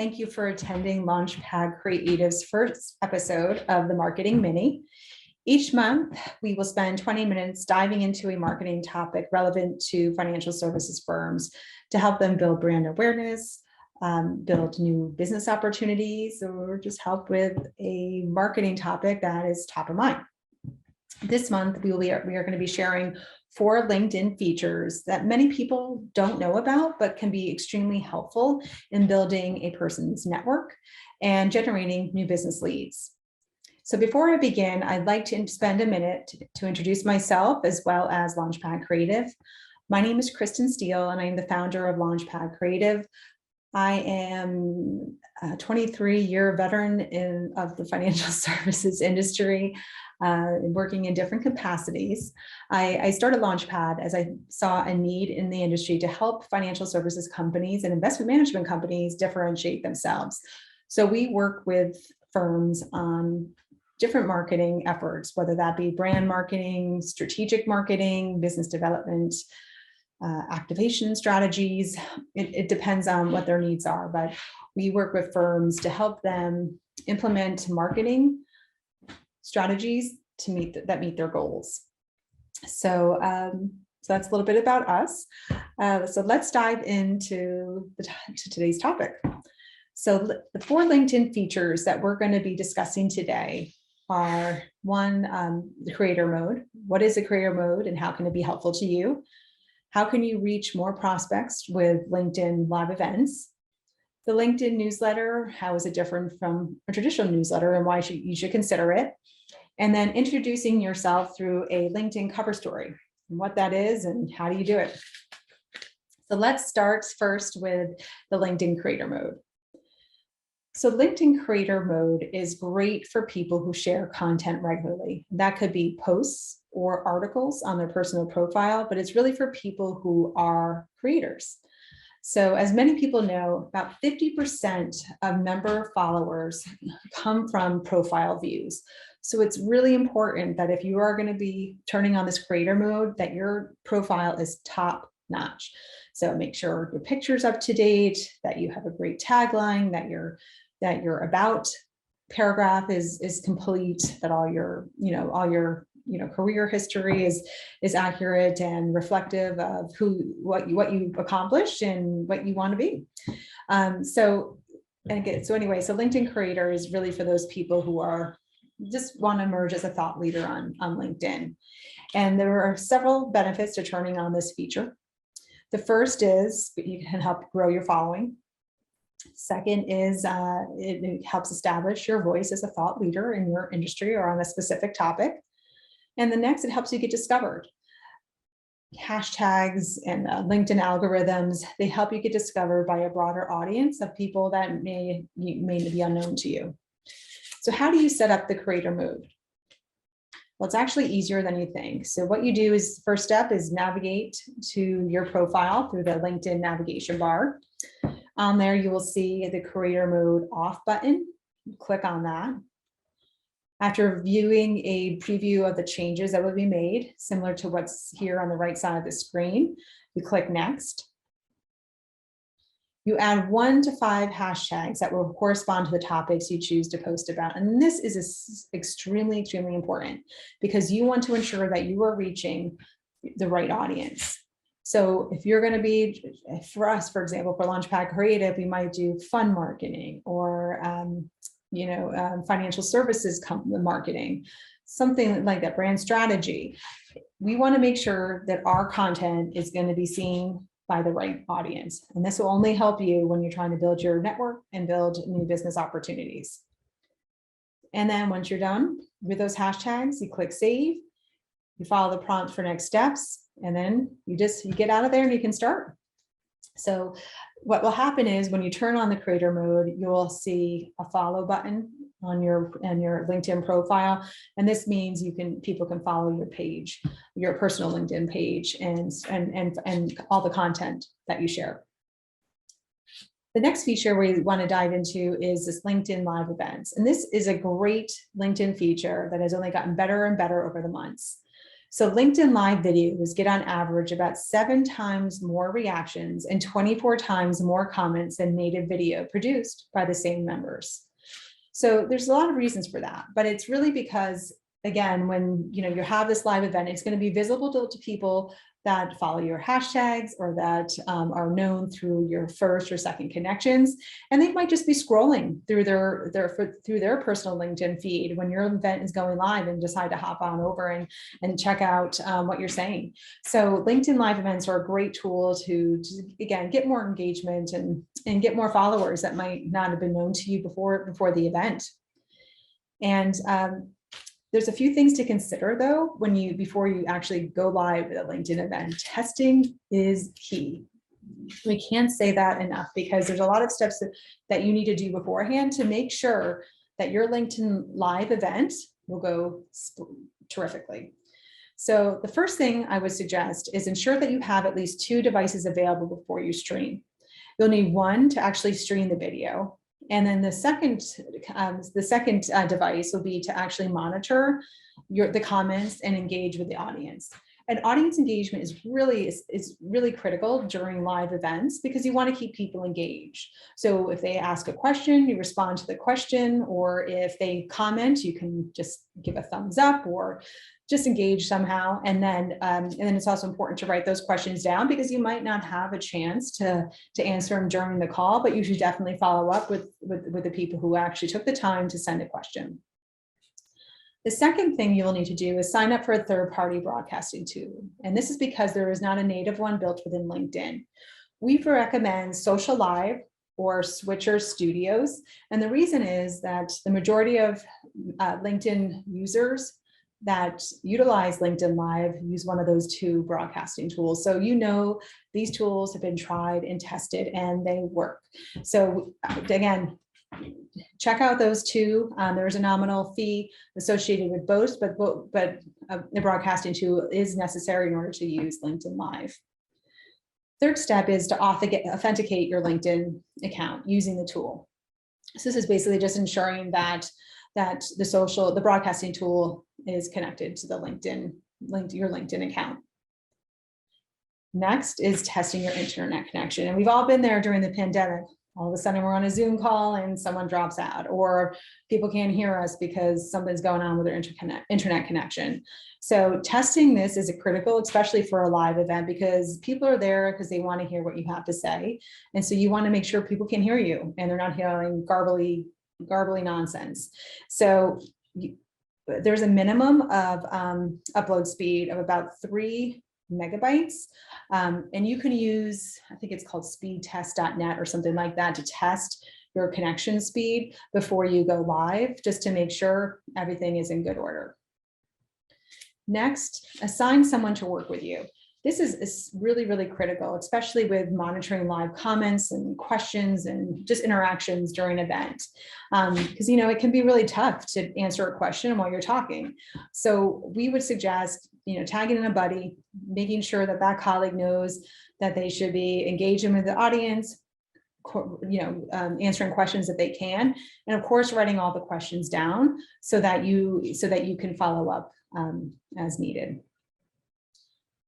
thank you for attending Launchpad Creative's first episode of the Marketing Mini. Each month, we will spend 20 minutes diving into a marketing topic relevant to financial services firms to help them build brand awareness, build new business opportunities, or just help with a marketing topic that is top of mind. This month, we are going to be sharing 4 LinkedIn features that many people don't know about, but can be extremely helpful in building a person's network and generating new business leads. So before I begin, I'd like to spend a minute to introduce myself as well as Launchpad Creative. My name is Kristen Steele, and I'm the founder of Launchpad Creative. I am a 23-year veteran of the financial services industry, working in different capacities. I started Launchpad as I saw a need in the industry to help financial services companies and investment management companies differentiate themselves. So we work with firms on different marketing efforts, whether that be brand marketing, strategic marketing, business development, activation strategies. It depends on what their needs are, but we work with firms to help them implement marketing strategies to meet their goals. So, so that's a little bit about us. So let's dive into today's topic. So the 4 LinkedIn features that we're going to be discussing today are 1, the creator mode. What is a creator mode and how can it be helpful to you? How can you reach more prospects with LinkedIn live events? The LinkedIn newsletter, how is it different from a traditional newsletter and why you should consider it? And then introducing yourself through a LinkedIn cover story, and what that is and how do you do it? So let's start first with the LinkedIn creator mode. So LinkedIn creator mode is great for people who share content regularly. That could be posts or articles on their personal profile, but it's really for people who are creators. So as many people know, about 50% of member followers come from profile views. So it's really important that if you are going to be turning on this creator mode, that your profile is top notch. So make sure your picture's up to date, that you have a great tagline, that your about paragraph is complete, that all your career history is accurate and reflective of what you've accomplished and what you want to be. So LinkedIn creator is really for those people who just want to emerge as a thought leader on LinkedIn. And there are several benefits to turning on this feature. The first is you can help grow your following. Second is it helps establish your voice as a thought leader in your industry or on a specific topic. And the next, it helps you get discovered. Hashtags and LinkedIn algorithms, they help you get discovered by a broader audience of people that may be unknown to you. So how do you set up the creator mode? Well, it's actually easier than you think. So what you do is, first step is navigate to your profile through the LinkedIn navigation bar. On there, you will see the creator mode off button. Click on that. After viewing a preview of the changes that will be made, similar to what's here on the right side of the screen, you click next. You add 1 to 5 hashtags that will correspond to the topics you choose to post about. And this is extremely, extremely important because you want to ensure that you are reaching the right audience. So if you're going to be, for us, for example, for Launchpad Creative, we might do fund marketing or financial services marketing, something like that, brand strategy. We want to make sure that our content is going to be seen by the right audience. And this will only help you when you're trying to build your network and build new business opportunities. And then once you're done with those hashtags, you click save, you follow the prompt for next steps, and then you get out of there and you can start. So what will happen is when you turn on the creator mode, you will see a follow button on your LinkedIn profile. And this means people can follow your page, your personal LinkedIn page, and all the content that you share. The next feature we want to dive into is this LinkedIn live events. And this is a great LinkedIn feature that has only gotten better and better over the months. So LinkedIn Live videos get on average about 7 times more reactions and 24 times more comments than native video produced by the same members. So there's a lot of reasons for that, but it's really because, again, when you have this live event, it's going to be visible to people that follow your hashtags or that are known through your first or second connections, and they might just be scrolling through their personal LinkedIn feed when your event is going live and decide to hop on over and check out what you're saying. So LinkedIn Live events are a great tool to again get more engagement and get more followers that might not have been known to you before the event. And there's a few things to consider though before you actually go live at a LinkedIn event. Testing is key. We can't say that enough because there's a lot of steps that you need to do beforehand to make sure that your LinkedIn Live event will go terrifically. So the first thing I would suggest is ensure that you have at least 2 devices available before you stream. You'll need one to actually stream the video. And then the second device will be to actually monitor the comments and engage with the audience. And audience engagement is really critical during live events because you want to keep people engaged. So if they ask a question, you respond to the question, or if they comment, you can just give a thumbs up or just engage somehow. And then it's also important to write those questions down because you might not have a chance to answer them during the call, but you should definitely follow up with the people who actually took the time to send a question. The second thing you will need to do is sign up for a third-party broadcasting tool. And this is because there is not a native one built within LinkedIn. We recommend Social Live or Switcher Studios. And the reason is that the majority of LinkedIn users that utilize LinkedIn Live use one of those 2 broadcasting tools. So these tools have been tried and tested and they work. So again, check out those 2. There's a nominal fee associated with both, but the broadcasting tool is necessary in order to use LinkedIn Live. Third step is to authenticate your LinkedIn account using the tool. So this is basically just ensuring that the broadcasting tool is connected to your LinkedIn account. Next is testing your internet connection. And we've all been there during the pandemic. All of a sudden we're on a Zoom call and someone drops out, or people can't hear us because something's going on with their internet connection. So testing this is critical, especially for a live event, because people are there because they want to hear what you have to say. And so you want to make sure people can hear you and they're not hearing garbly nonsense. So there's a minimum of upload speed of about 3 megabytes. And you can use, I think it's called speedtest.net or something like that, to test your connection speed before you go live, just to make sure everything is in good order. Next, assign someone to work with you. This is really, really critical, especially with monitoring live comments and questions and just interactions during an event. Because, it can be really tough to answer a question while you're talking. So we would suggest, tagging in a buddy, making sure that colleague knows that they should be engaging with the audience, answering questions that they can, and of course, writing all the questions down so that you can follow up as needed.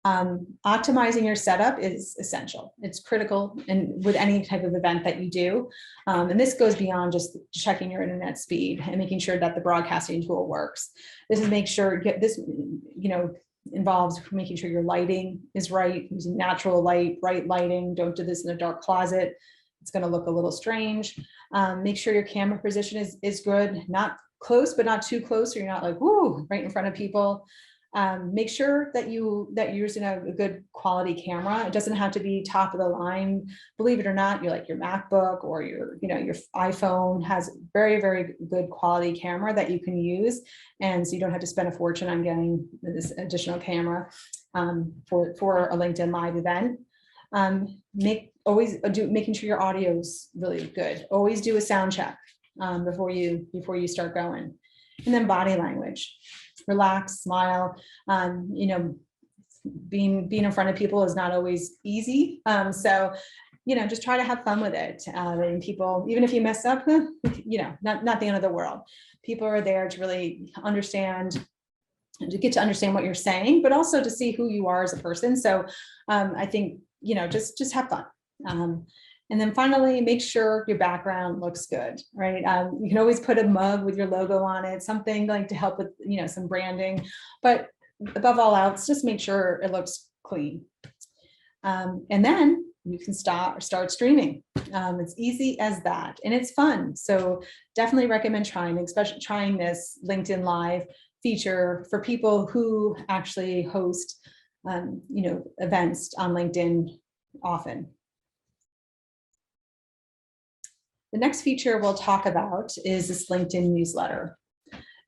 Optimizing your setup is essential. It's critical and with any type of event that you do. And this goes beyond just checking your internet speed and making sure that the broadcasting tool works. This is involves making sure your lighting is right, using natural light, bright lighting. Don't do this in a dark closet. It's going to look a little strange. Make sure your camera position is good, not close, but not too close, so you're not like, woo, right in front of people. Make sure that you're using a good quality camera. It doesn't have to be top of the line. Believe it or not, your MacBook or your iPhone has very, very good quality camera that you can use. And so you don't have to spend a fortune on getting this additional camera for a LinkedIn Live event. Making sure your audio is really good. Always do a sound check before you start going. And then body language. Relax, smile. Being in front of people is not always easy. So, just try to have fun with it. And people, even if you mess up, not the end of the world. People are there to really understand to get to understand what you're saying, but also to see who you are as a person. So I think, just have fun. And then finally, make sure your background looks good, right? You can always put a mug with your logo on it, something like to help with, some branding, but above all else, just make sure it looks clean. And then you can start streaming. It's easy as that, and it's fun. So definitely recommend trying, especially trying this LinkedIn Live feature for people who actually host, events on LinkedIn often. The next feature we'll talk about is this LinkedIn newsletter.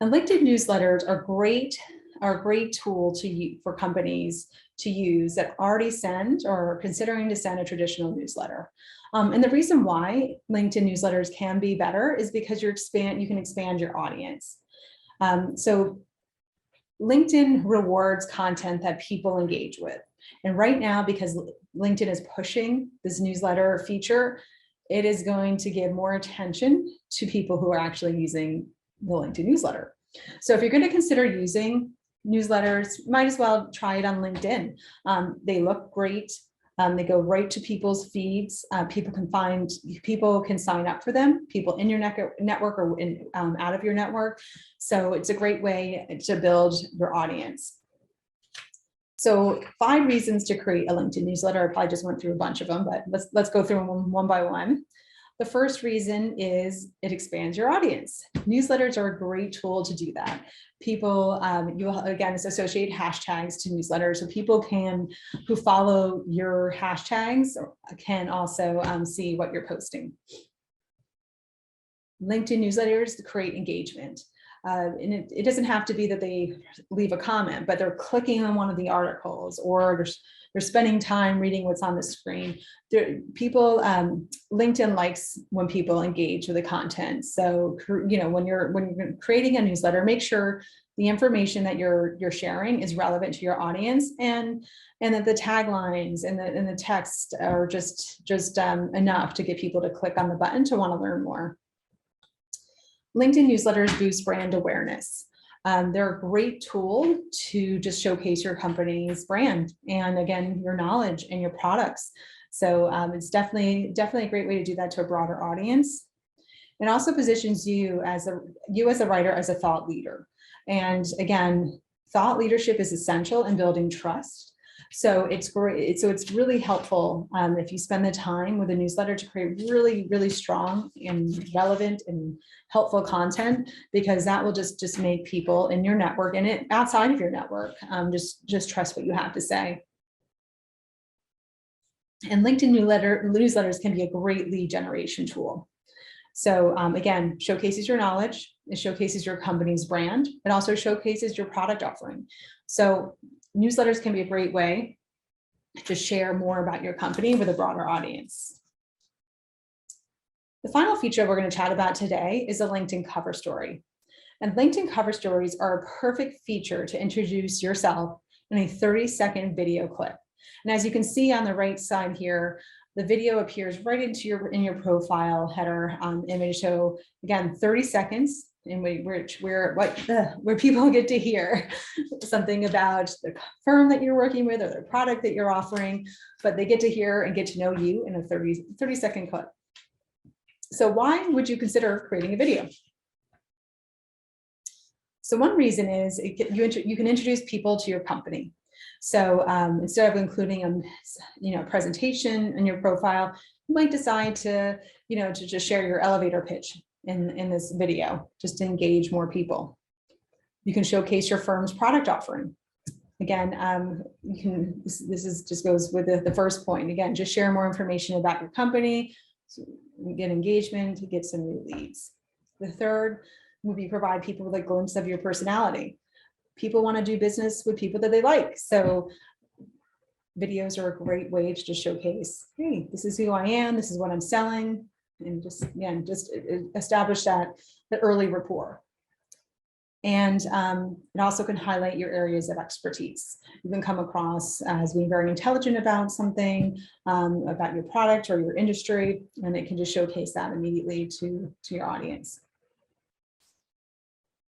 And LinkedIn newsletters are a great tool for companies to use that already send or are considering to send a traditional newsletter. And the reason why LinkedIn newsletters can be better is because you can expand your audience. So LinkedIn rewards content that people engage with. And right now, because LinkedIn is pushing this newsletter feature, it is going to give more attention to people who are actually using the LinkedIn newsletter. So if you're going to consider using newsletters, might as well try it on LinkedIn. They look great. They go right to people's feeds. People can sign up for them, people in your network or out of your network. So it's a great way to build your audience. So 5 reasons to create a LinkedIn newsletter. I probably just went through a bunch of them, but let's go through them one by one. The first reason is it expands your audience. Newsletters are a great tool to do that. People, you'll again associate hashtags to newsletters, so people who follow your hashtags can also see what you're posting. LinkedIn newsletters create engagement. And it doesn't have to be that they leave a comment, but they're clicking on one of the articles, or they're spending time reading what's on the screen. LinkedIn likes when people engage with the content. So, when you're creating a newsletter, make sure the information that you're sharing is relevant to your audience, and that the taglines and the text are just enough to get people to click on the button to want to learn more. LinkedIn newsletters boost brand awareness. They're a great tool to just showcase your company's brand and, again, your knowledge and your products. So it's definitely a great way to do that to a broader audience. It also positions you as a writer as a thought leader. And again, thought leadership is essential in building trust. So it's great. So it's really helpful if you spend the time with a newsletter to create really, really strong and relevant and helpful content, because that will just make people in your network and outside of your network just trust what you have to say. And LinkedIn newsletters can be a great lead generation tool. So again, showcases your knowledge, it showcases your company's brand, it also showcases your product offering. So newsletters can be a great way to share more about your company with a broader audience. The final feature we're going to chat about today is a LinkedIn cover story. And LinkedIn cover stories are a perfect feature to introduce yourself in a 30-second video clip. And as you can see on the right side here, the video appears right in your profile header image. So again, 30 seconds in which where people get to hear something about the firm that you're working with or the product that you're offering, but they get to hear and get to know you in a 30-second clip. So why would you consider creating a video? So one reason is you can introduce people to your company. So instead of including a presentation in your profile, you might decide to just share your elevator pitch in this video, just to engage more people. You can showcase your firm's product offering. Again, this just goes with the first point. Again, just share more information about your company, so you get engagement, to get some new leads. The third would be provide people with a glimpse of your personality. People want to do business with people that they like. So videos are a great way to just showcase, hey, this is who I am, this is what I'm selling, and just establish that early rapport. And it also can highlight your areas of expertise. You can come across as being very intelligent about something, about your product or your industry, and it can just showcase that immediately to your audience.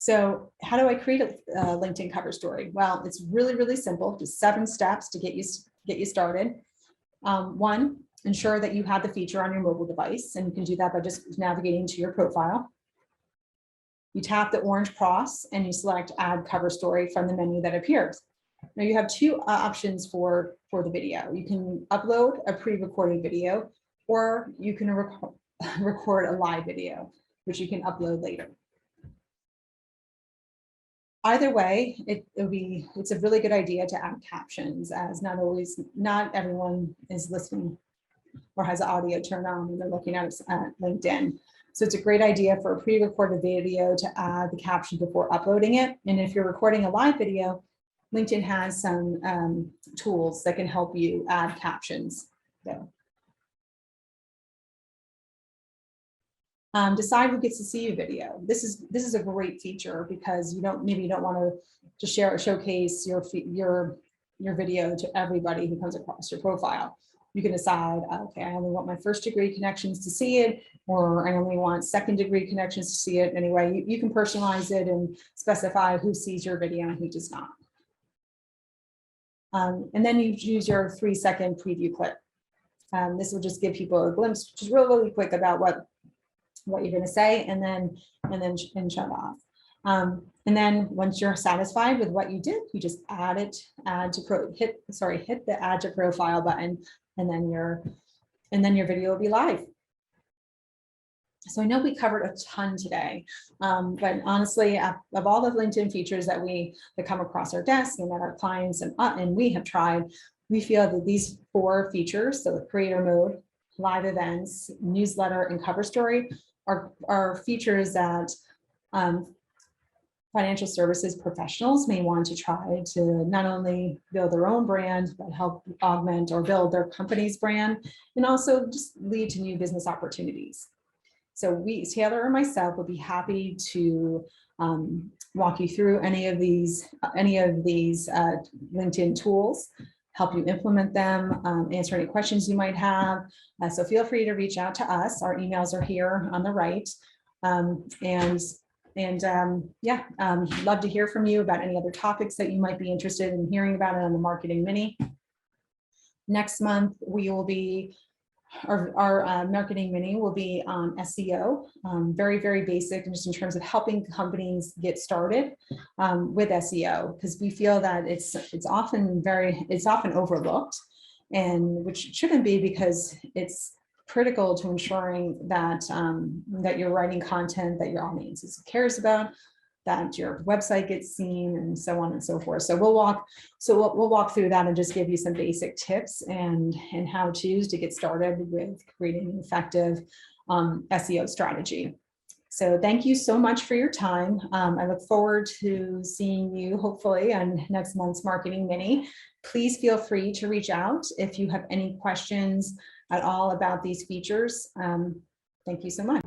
So how do I create a LinkedIn cover story? Well, it's really, really simple, just 7 steps to get you started. One, ensure that you have the feature on your mobile device, and you can do that by just navigating to your profile. You tap the orange cross and you select add cover story from the menu that appears. Now you have 2 options for the video. You can upload a pre-recorded video, or you can record a live video, which you can upload later. Either way, it's a really good idea to add captions, as not everyone is listening or has the audio turned on when they're looking at LinkedIn. So it's a great idea for a pre-recorded video to add the caption before uploading it. And if you're recording a live video, LinkedIn has some tools that can help you add captions. So, decide who gets to see your video. This is a great feature because maybe you don't want to just showcase your video to everybody who comes across your profile. You can decide, okay, I only want my 1st degree connections to see it, or I only want 2nd degree connections to see it. Anyway, you can personalize it and specify who sees your video and who does not. And then you use your 3-second preview clip. This will just give people a glimpse, just really, really quick about what you're going to say, and then shut off. And then once you're satisfied with what you did, you just hit the add to profile button, and then your video will be live. So I know we covered a ton today, but honestly, of all the LinkedIn features that come across our desk and that our clients and we have tried, we feel that these 4 features, so the creator mode, live events, newsletter, and cover story, are features that financial services professionals may want to try to not only build their own brand, but help augment or build their company's brand, and also just lead to new business opportunities. So Taylor or myself would be happy to walk you through any of these LinkedIn tools, help you implement them, answer any questions you might have. So feel free to reach out to us. Our emails are here on the right. Love to hear from you about any other topics that you might be interested in hearing about it on the Marketing Mini. Next month, our Marketing Mini will be on SEO, very, very basic, just in terms of helping companies get started with SEO, because we feel that it's often overlooked, and which shouldn't be, because it's critical to ensuring that that you're writing content that your audience cares about, that your website gets seen, and so on and so forth. So we'll walk through that and just give you some basic tips and how-tos to get started with creating an effective SEO strategy. So thank you so much for your time. I look forward to seeing you hopefully on next month's Marketing Mini. Please feel free to reach out if you have any questions at all about these features. Thank you so much.